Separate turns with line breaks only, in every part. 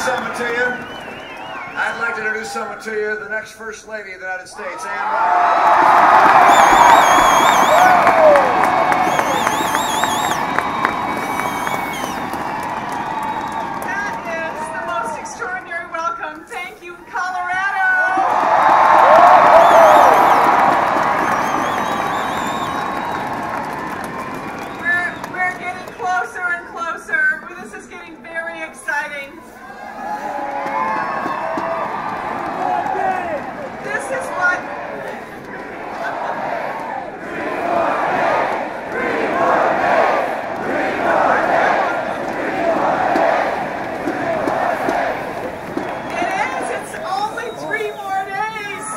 someone to you. I'd like to introduce someone to you, the next First Lady of the United States,
That is the most extraordinary welcome. Thank you, Colorado. We're getting closer and closer. This is getting very exciting. This is what it is. It's only 3 more days.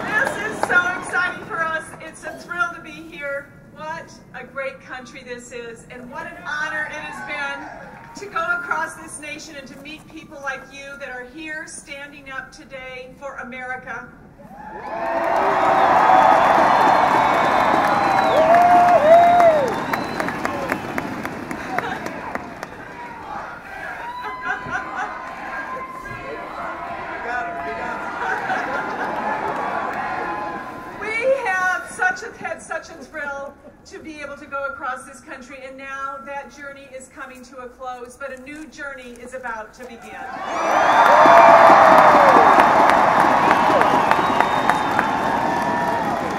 This is so exciting for us. It's a thrill to be here. What a great country this is, and what an honor it has been to go across this nation and to meet people like you that are here standing up today for America. Had such a thrill to be able to go across this country, and now that journey is coming to a close, but a new journey is about to begin.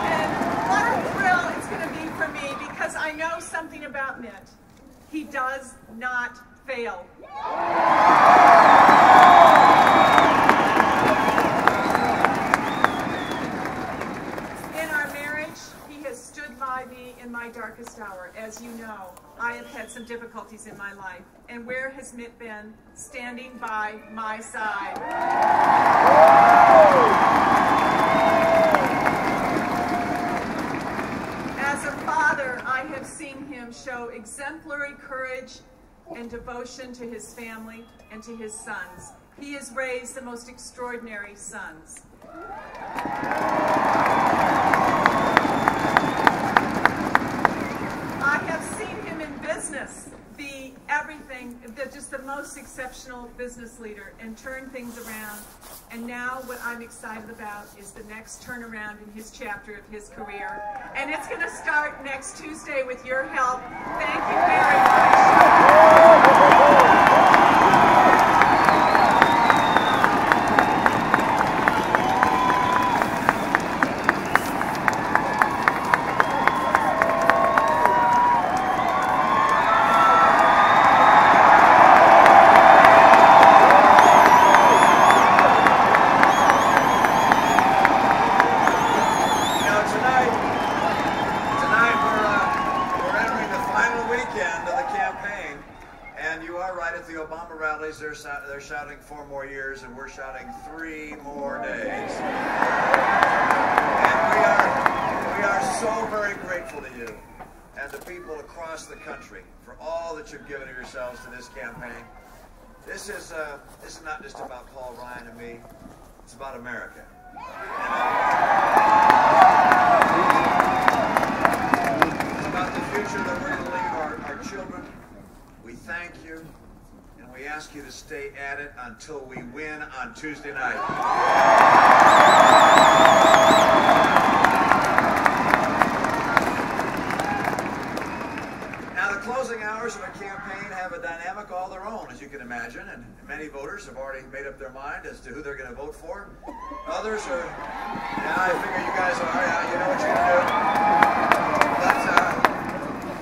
And what a thrill it's going to be for me, because I know something about Mitt. He does not fail. In my darkest hour. As you know, I have had some difficulties in my life. And where has Mitt been? Standing by my side. As a father, I have seen him show exemplary courage and devotion to his family and to his sons. He has raised the most extraordinary sons. Be everything, just the most exceptional business leader, and turn things around. And now what I'm excited about is the next turnaround in his chapter of his career. And it's going to start next Tuesday with your help. Thank you very much.
They're shouting 4 more years, and we're shouting 3 more days. And we are so very grateful to you and the people across the country for all that you've given of yourselves to this campaign. This is not just about Paul Ryan and me. It's about America. It's about the future that we're going to leave our children. We thank you. We ask you to stay at it until we win on Tuesday night. Now, the closing hours of a campaign have a dynamic all their own, as you can imagine, and many voters have already made up their mind as to who they're going to vote for. Others are, yeah, I figure you guys are, yeah, you know what you're going to do.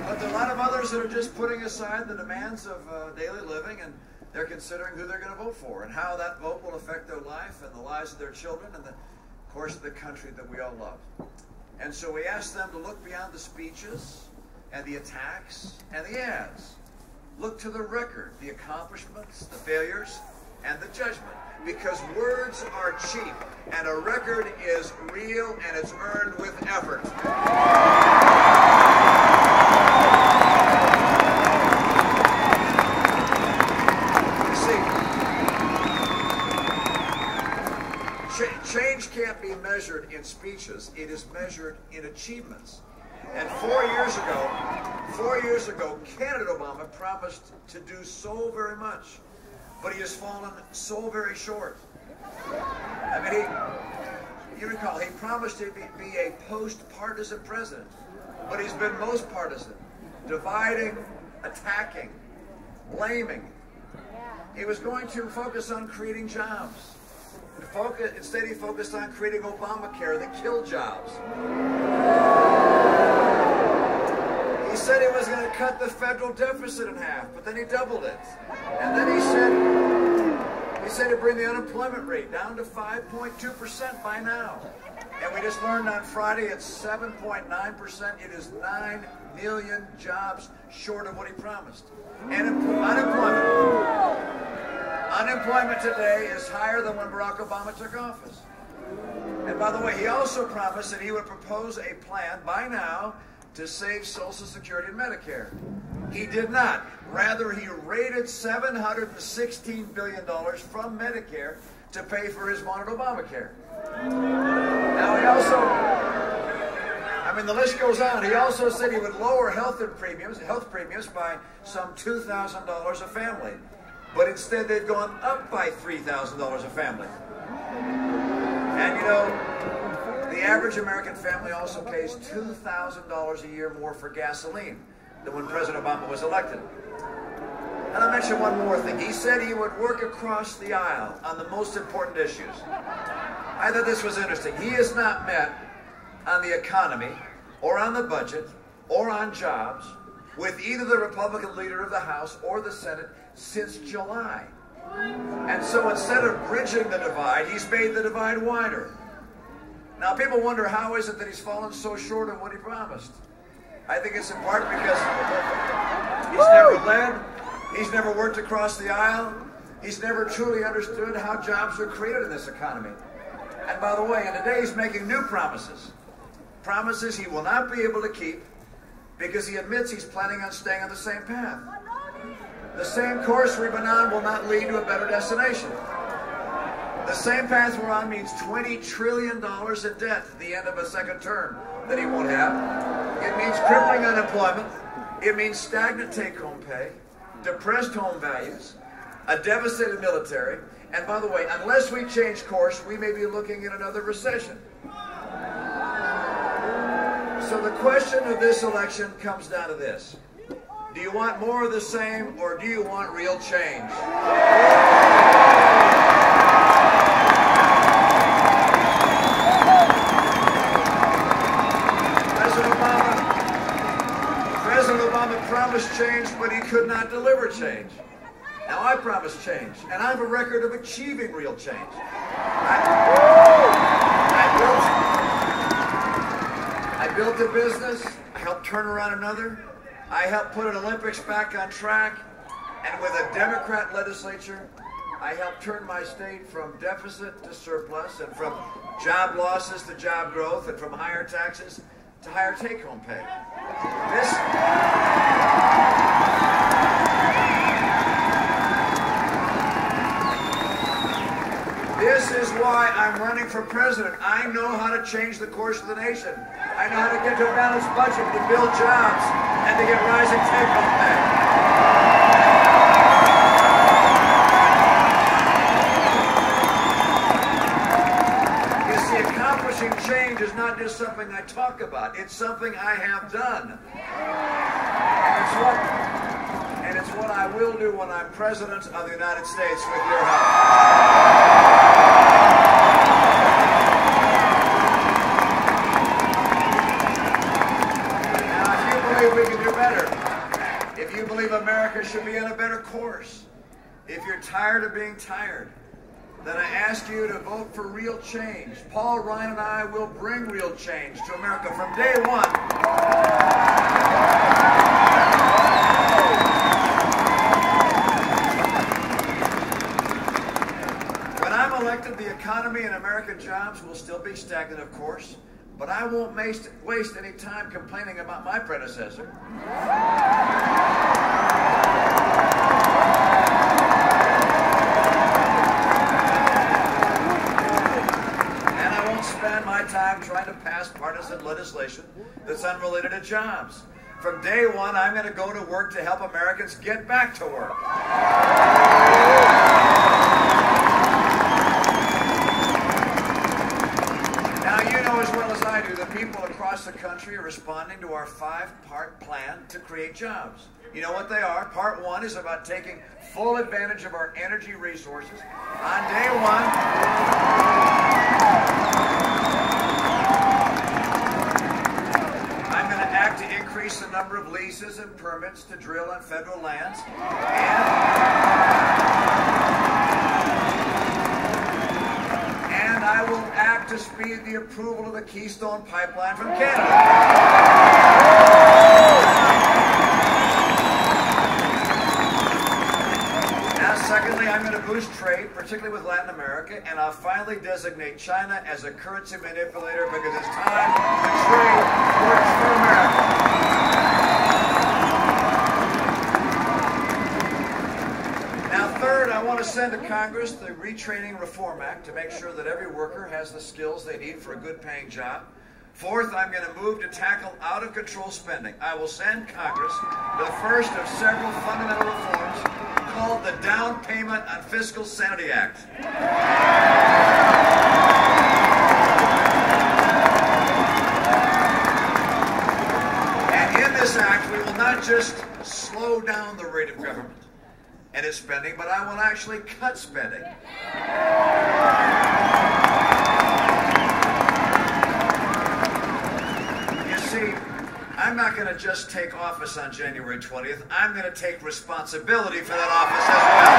But there are a lot of others that are just putting aside the demands of daily living, and they're considering who they're going to vote for and how that vote will affect their life and the lives of their children and the course of the country that we all love. And so we ask them to look beyond the speeches and the attacks and the ads. Look to the record, the accomplishments, the failures, and the judgment. Because words are cheap, and a record is real, and it's earned with effort. Change can't be measured in speeches. It is measured in achievements. And 4 years ago, candidate Obama promised to do so very much, but he has fallen so very short. I mean, you recall, he promised to be a post-partisan president, but he's been most partisan, dividing, attacking, blaming. He was going to focus on creating jobs. Instead, he focused on creating Obamacare that killed jobs. He said he was going to cut the federal deficit in half, but then he doubled it. And then he said he'd bring the unemployment rate down to 5.2% by now. And we just learned on Friday it's 7.9%. It is 9 million jobs short of what he promised. And unemployment today is higher than when Barack Obama took office. And by the way, he also promised that he would propose a plan by now to save Social Security and Medicare. He did not. Rather, he raided $716 billion from Medicare to pay for his vaunted Obamacare. Now he also, I mean, the list goes on. He also said he would lower health premiums by some $2,000 a family. But instead, they've gone up by $3,000 a family. And you know, the average American family also pays $2,000 a year more for gasoline than when President Obama was elected. And I'll mention one more thing. He said he would work across the aisle on the most important issues. I thought this was interesting. He has not met on the economy, or on the budget, or on jobs, with either the Republican leader of the House or the Senate since July. And so instead of bridging the divide, he's made the divide wider. Now people wonder, how is it that he's fallen so short of what he promised? I think it's in part because he's never led, he's never worked across the aisle, he's never truly understood how jobs are created in this economy. And by the way, and today he's making new promises. Promises he will not be able to keep because he admits he's planning on staying on the same path. The same course we've been on will not lead to a better destination. The same path we're on means $20 trillion in debt at the end of a second term that he won't have. It means crippling unemployment. It means stagnant take-home pay, depressed home values, a devastated military, and by the way, unless we change course, we may be looking at another recession. So the question of this election comes down to this. Do you want more of the same, or do you want real change? President Obama promised change, but he could not deliver change. Now I promised change, and I have a record of achieving real change. I built a business, I helped turn around another, I helped put an Olympics back on track, and with a Democrat legislature, I helped turn my state from deficit to surplus, and from job losses to job growth, and from higher taxes to higher take-home pay. This is why I'm running for president. I know how to change the course of the nation. I know how to get to a balanced budget, to build jobs, and to get rising take-home pay. You see, accomplishing change is not just something I talk about. It's something I have done. And it's what I will do when I'm president of the United States with your help. We can do better. If you believe America should be on a better course, if you're tired of being tired, then I ask you to vote for real change. Paul, Ryan, and I will bring real change to America from day one. When I'm elected, the economy and American jobs will still be stagnant, of course. But I won't waste any time complaining about my predecessor. And I won't spend my my time trying to pass partisan legislation that's unrelated to jobs. From day one, I'm going to go to work to help Americans get back to work. Now, you know as well as I do that people across the country are responding to our 5-part plan to create jobs. You know what they are? Part 1 is about taking full advantage of our energy resources. On day one, I'm going to act to increase the number of leases and permits to drill on federal lands. And I will act to speed the approval of the Keystone Pipeline from Canada. Secondly, I'm going to boost trade, particularly with Latin America, and I'll finally designate China as a currency manipulator because it's time the trade works for America. Now, third, I want to send to Congress the Retraining Reform Act to make sure that every worker has the skills they need for a good-paying job. Fourth, I'm going to move to tackle out-of-control spending. I will send Congress the first of several fundamental reforms called the Down Payment on Fiscal Sanity Act. And in this act, we will not just slow down the rate of government and its spending, but I will actually cut spending. I'm not going to just take office on January 20th. I'm going to take responsibility for that office as well.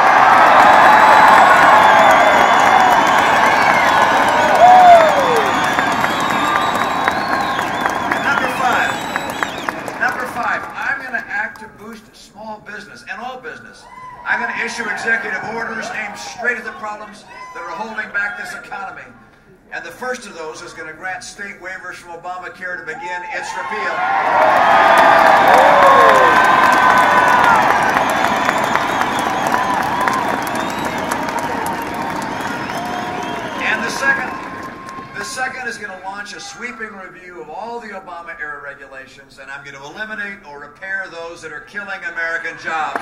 Number five, I'm going to act to boost small business and all business. I'm going to issue executive orders aimed straight at the problems that are holding back this economy. And the first of those is going to grant state waivers from Obamacare to begin its repeal. And the second is going to launch a sweeping review of all the Obama-era regulations, and I'm going to eliminate or repair those that are killing American jobs.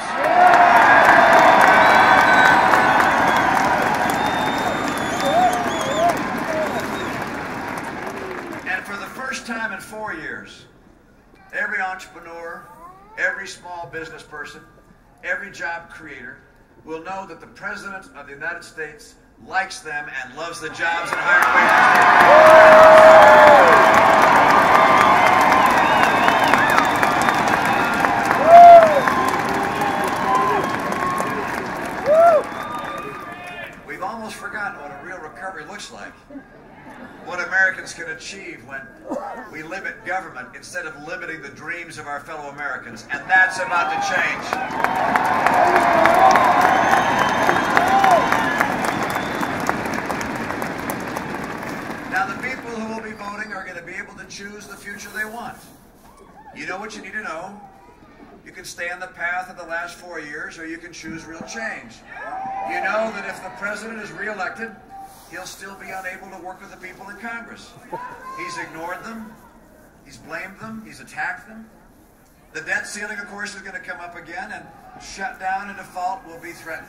Time in 4 years, every entrepreneur, every small business person, every job creator will know that the President of the United States likes them and loves the jobs and higher wages. We've almost forgotten what a real recovery looks like. What Americans can achieve when we limit government instead of limiting the dreams of our fellow Americans. And that's about to change. Now, the people who will be voting are going to be able to choose the future they want. You know what you need to know. You can stay on the path of the last 4 years, or you can choose real change. You know that if the president is reelected, he'll still be unable to work with the people in Congress. He's ignored them. He's blamed them. He's attacked them. The debt ceiling, of course, is going to come up again, and shutdown and default will be threatened,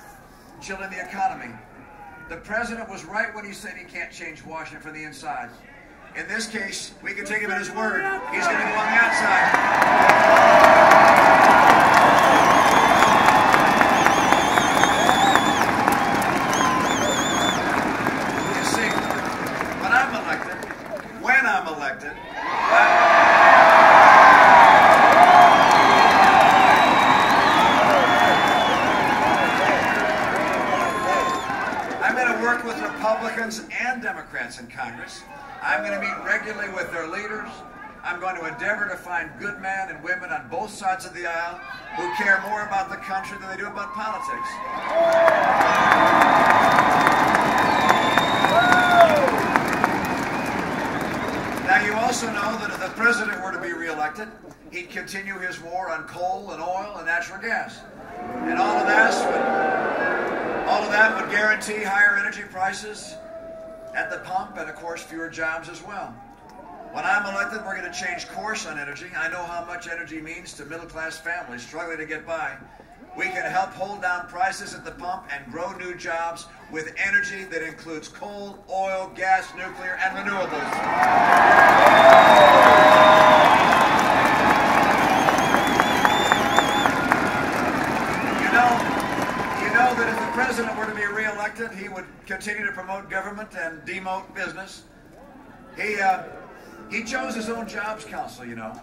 chilling the economy. The president was right when he said he can't change Washington from the inside. In this case, we can take him at his word. He's going to go on the outside. Republicans and Democrats in Congress. I'm going to meet regularly with their leaders. I'm going to endeavor to find good men and women on both sides of the aisle who care more about the country than they do about politics. Now, you also know that if the president were to be reelected, he'd continue his war on coal and oil and natural gas. And all of that would guarantee higher energy prices, at the pump, and of course fewer jobs as well. When I'm elected, we're going to change course on energy. I know how much energy means to middle-class families struggling to get by. We can help hold down prices at the pump and grow new jobs with energy that includes coal, oil, gas, nuclear, and renewables. You know that if the president were to be re-elected, he would continue to promote government and demote business. He chose his own jobs council, you know.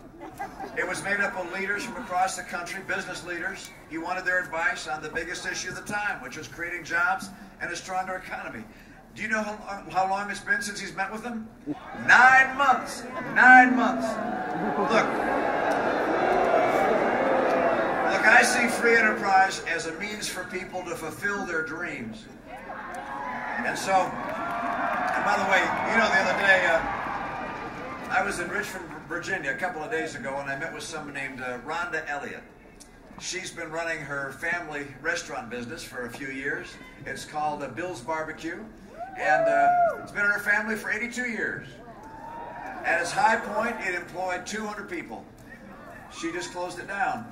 It was made up of leaders from across the country, business leaders. He wanted their advice on the biggest issue of the time, which was creating jobs and a stronger economy. Do you know how long it's been since he's met with them? 9 months. 9 months. Look, I see free enterprise as a means for people to fulfill their dreams. And so, and by the way, you know, the other day, I was in Richmond, Virginia a couple of days ago, and I met with someone named Rhonda Elliott. She's been running her family restaurant business for a few years. It's called Bill's Barbecue, and it's been in her family for 82 years. At its high point, it employed 200 people. She just closed it down.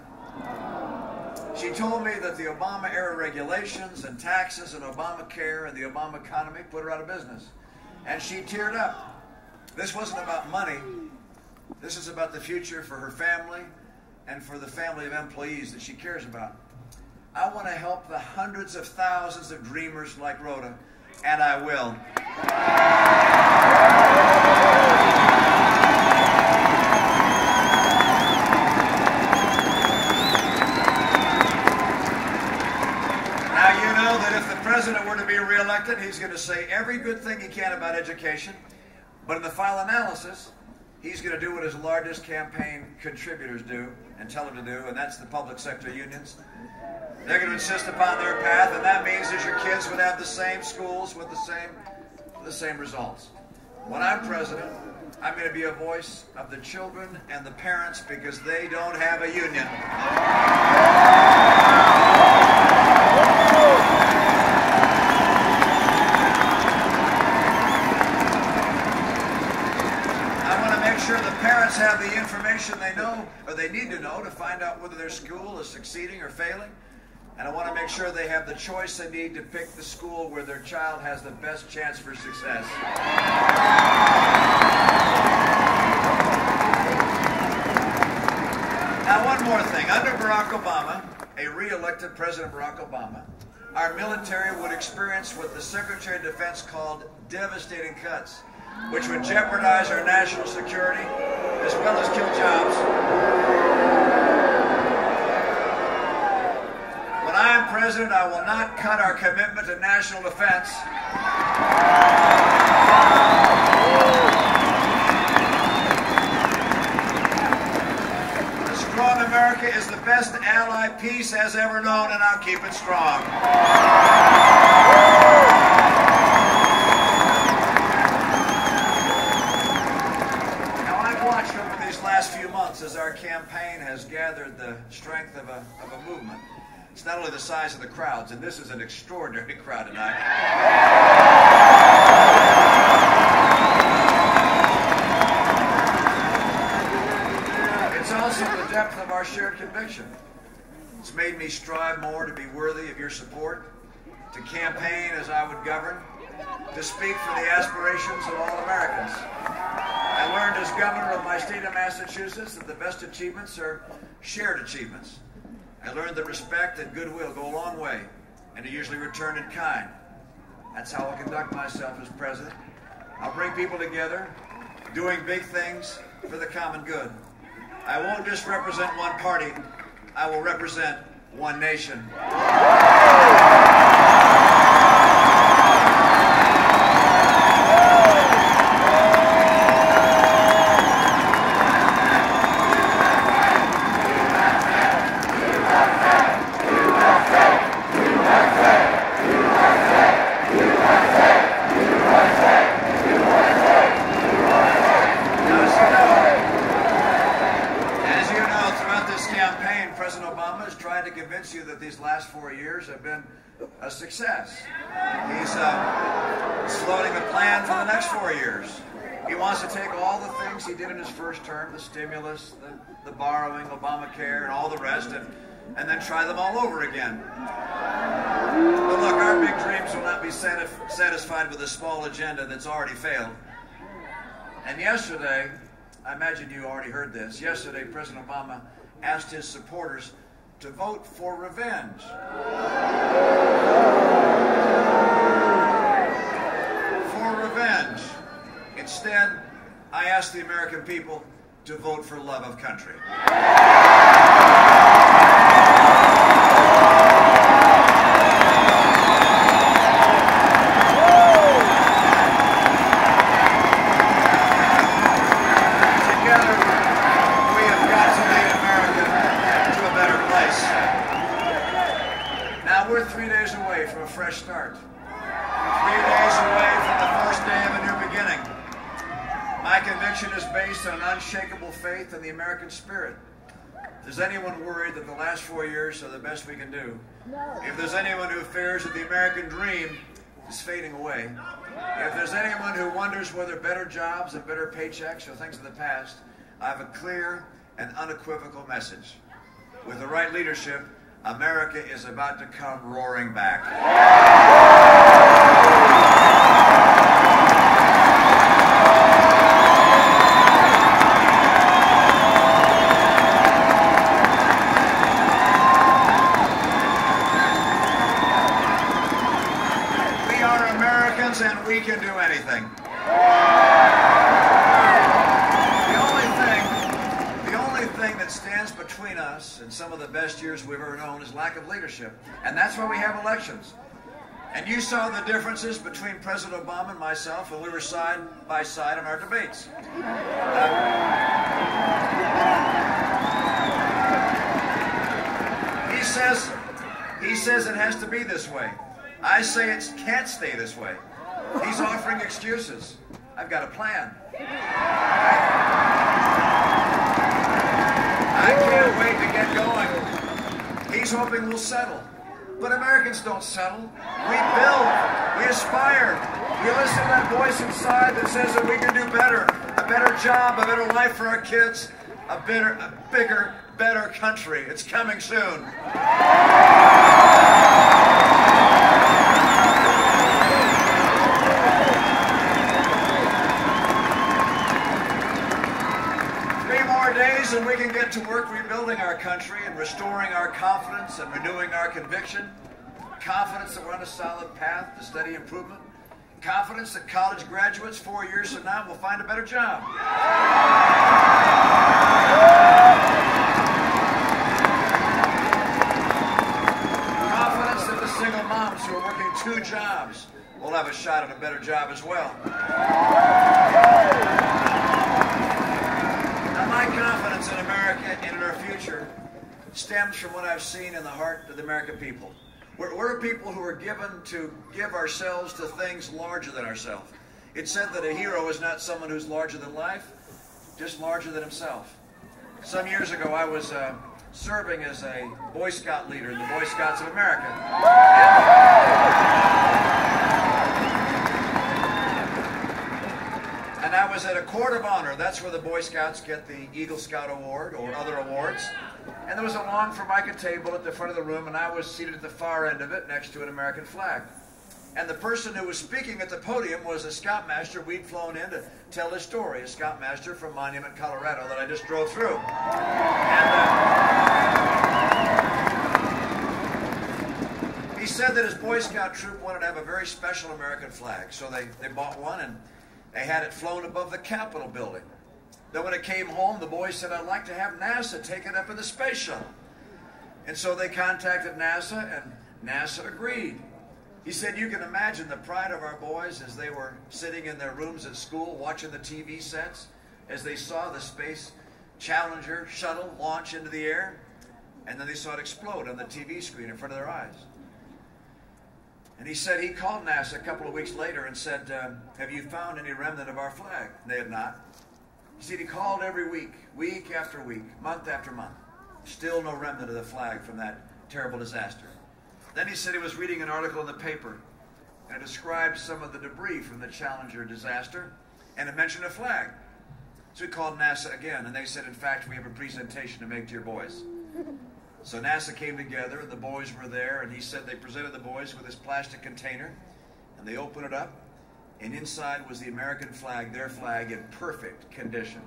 She told me that the Obama-era regulations and taxes and Obamacare and the Obama economy put her out of business. And she teared up. This wasn't about money. This is about the future for her family and for the family of employees that she cares about. I want to help the hundreds of thousands of dreamers like Rhoda, and I will. Now, you know that if the president were to be re-elected, he's going to say every good thing he can about education. But in the final analysis, he's going to do what his largest campaign contributors do and tell him to do, and that's the public sector unions. They're going to insist upon their path, and that means that your kids would have the same schools with the same results. When I'm president, I'm going to be a voice of the children and the parents because they don't have a union. Sure the parents have the information they know or they need to know to find out whether their school is succeeding or failing. And I want to make sure they have the choice they need to pick the school where their child has the best chance for success. Now, one more thing. Under Barack Obama, a re-elected President Barack Obama, our military would experience what the Secretary of Defense called devastating cuts, which would jeopardize our national security as well as kill jobs. When I am president, I will not cut our commitment to national defense. A strong America is the best ally peace has ever known, and I'll keep it strong. Last few months as our campaign has gathered the strength of a movement. It's not only the size of the crowds, and this is an extraordinary crowd tonight. It's also the depth of our shared conviction. It's made me strive more to be worthy of your support, to campaign as I would govern, to speak for the aspirations of all Americans. I learned as governor of my state of Massachusetts that the best achievements are shared achievements. I learned that respect and goodwill go a long way, and are usually returned in kind. That's how I'll conduct myself as president. I'll bring people together, doing big things for the common good. I won't just represent one party, I will represent one nation. You that these last 4 years have been a success. He's floating the plan for the next 4 years. He wants to take all the things he did in his first term, the stimulus, the borrowing, Obamacare, and all the rest, and then try them all over again. But look, our big dreams will not be satisfied with a small agenda that's already failed. And yesterday, I imagine you already heard this, yesterday President Obama asked his supporters to vote for revenge. For revenge. Instead, I asked the American people to vote for love of country. We're 3 days away from a fresh start. 3 days away from the first day of a new beginning. My conviction is based on an unshakable faith in the American spirit. If there's anyone worried that the last 4 years are the best we can do, if there's anyone who fears that the American dream is fading away, if there's anyone who wonders whether better jobs and better paychecks are things of the past, I have a clear and unequivocal message. With the right leadership, America is about to come roaring back. We are Americans and we can do anything. That stands between us and some of the best years we've ever known is lack of leadership. And that's why we have elections. And you saw the differences between President Obama and myself when we were side by side in our debates. He says it has to be this way. I say it can't stay this way. He's offering excuses. I've got a plan. I can't wait to get going. He's hoping we'll settle. But Americans don't settle. We build. We aspire. We listen to that voice inside that says that we can do better. A better job, a better life for our kids, a bigger, better country. It's coming soon. Days and we can get to work rebuilding our country and restoring our confidence and renewing our conviction. Confidence that we're on a solid path to steady improvement. Confidence that college graduates 4 years from now will find a better job. Confidence that the single moms who are working 2 jobs will have a shot at a better job as well. My confidence in America and in our future stems from what I've seen in the heart of the American people. We're a people who are given to give ourselves to things larger than ourselves. It's said that a hero is not someone who's larger than life, just larger than himself. Some years ago, I was serving as a Boy Scout leader in the Boy Scouts of America. And I was at a court of honor. That's where the Boy Scouts get the Eagle Scout Award or other awards. And there was a long Formica table at the front of the room, and I was seated at the far end of it next to an American flag. And the person who was speaking at the podium was a scoutmaster we'd flown in to tell his story, a scoutmaster from Monument, Colorado that I just drove through. And he said that his Boy Scout troop wanted to have a very special American flag. So they bought one, and they had it flown above the Capitol building. Then when it came home, the boys said, I'd like to have NASA take it up in the space shuttle. And so they contacted NASA, and NASA agreed. He said, you can imagine the pride of our boys as they were sitting in their rooms at school watching the TV sets, as they saw the Space Challenger shuttle launch into the air, and then they saw it explode on the TV screen in front of their eyes. And he said he called NASA a couple of weeks later and said, have you found any remnant of our flag? And they had not. He said he called every week, week after week, month after month. Still no remnant of the flag from that terrible disaster. Then he said he was reading an article in the paper and it described some of the debris from the Challenger disaster, and it mentioned a flag. So we called NASA again, and they said, in fact, we have a presentation to make to your boys. So NASA came together, and the boys were there, and he said they presented the boys with this plastic container, and they opened it up, and inside was the American flag, their flag, in perfect condition.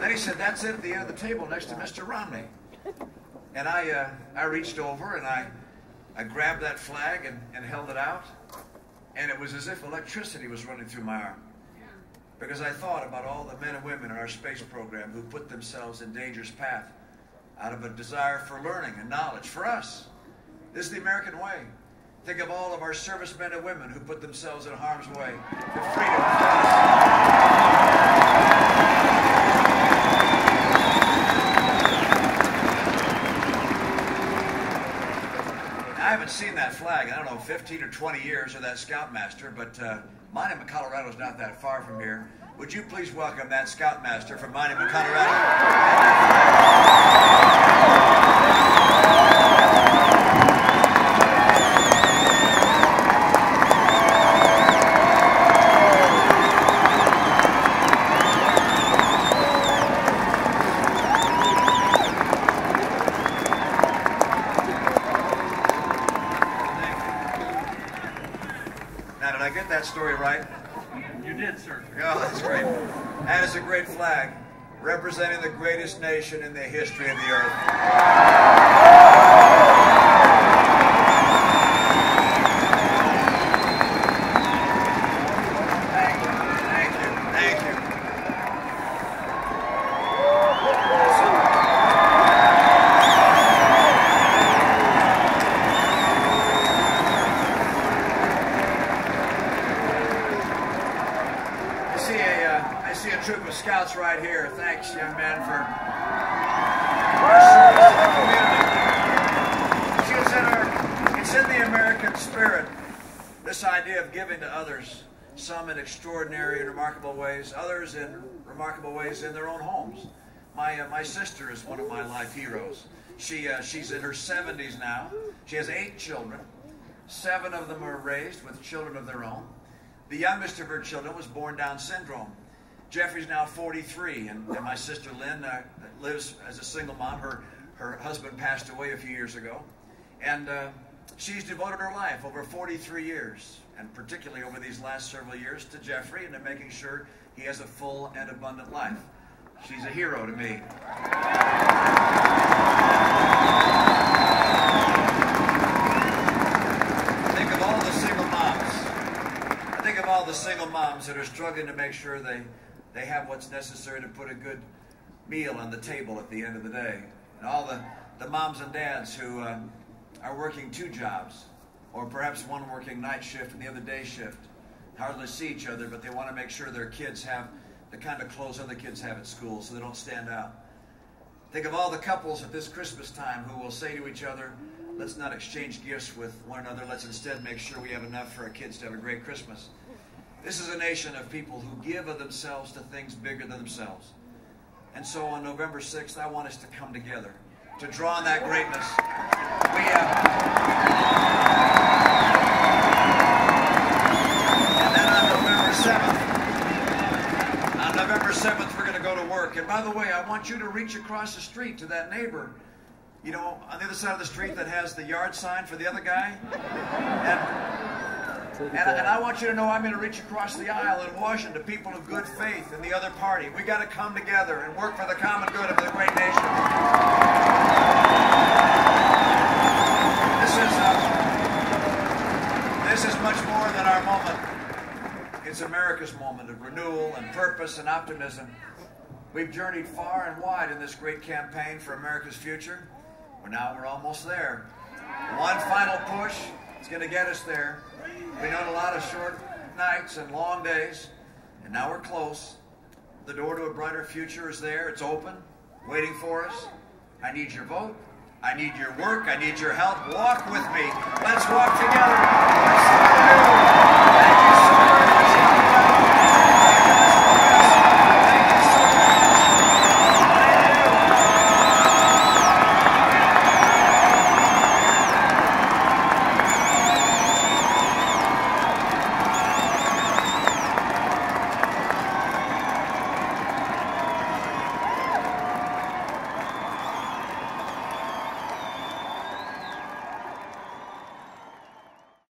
And he said, that's it at the end of the table next to Mr. Romney. And I reached over and I grabbed that flag and held it out, and it was as if electricity was running through my arm. Because I thought about all the men and women in our space program who put themselves in danger's path out of a desire for learning and knowledge. For us, this is the American way. Think of all of our servicemen and women who put themselves in harm's way for freedom for I haven't seen that flag in, I don't know, 15 or 20 years, or that Scoutmaster, but Monument, Colorado is not that far from here. Would you please welcome that Scoutmaster from Monument, Colorado? Now, did I get that story right?
You did, sir.
Oh, that's great. That is a great flag, representing the greatest nation in the history of the earth. Thank you, thank you, thank you. I see a troop of scouts right here. Thanks, young men, for your service to the community. See, it's in the American spirit, this idea of giving to others, some in extraordinary and remarkable ways, others in remarkable ways in their own homes. My sister is one of my life heroes. She's in her 70s now. She has 8 children. 7 of them are raised with children of their own. The youngest of her children was born Down syndrome. Jeffrey's now 43, and my sister Lynn lives as a single mom. Her husband passed away a few years ago. And she's devoted her life over 43 years, and particularly over these last several years, to Jeffrey and to making sure he has a full and abundant life. She's a hero to me. Think of all the single moms. Think of all the single moms that are struggling to make sure they have what's necessary to put a good meal on the table at the end of the day. And all the moms and dads who are working 2 jobs, or perhaps one working night shift and the other day shift, hardly see each other, but they want to make sure their kids have the kind of clothes other kids have at school so they don't stand out. Think of all the couples at this Christmas time who will say to each other, let's not exchange gifts with one another, let's instead make sure we have enough for our kids to have a great Christmas. This is a nation of people who give of themselves to things bigger than themselves. And so on November 6th, I want us to come together to draw on that greatness. And then on November 7th, we're going to go to work. And by the way, I want you to reach across the street to that neighbor, you know, on the other side of the street that has the yard sign for the other guy. And I want you to know I'm going to reach across the aisle in Washington to people of good faith in the other party. We've got to come together and work for the common good of the great nation. This is much more than our moment. It's America's moment of renewal and purpose and optimism. We've journeyed far and wide in this great campaign for America's future. Now we're almost there. One final push is going to get us there. We know a lot of short nights and long days, and now we're close. The door to a brighter future is there. It's open, waiting for us. I need your vote. I need your work. I need your help. Walk with me. Let's walk together. Thank you so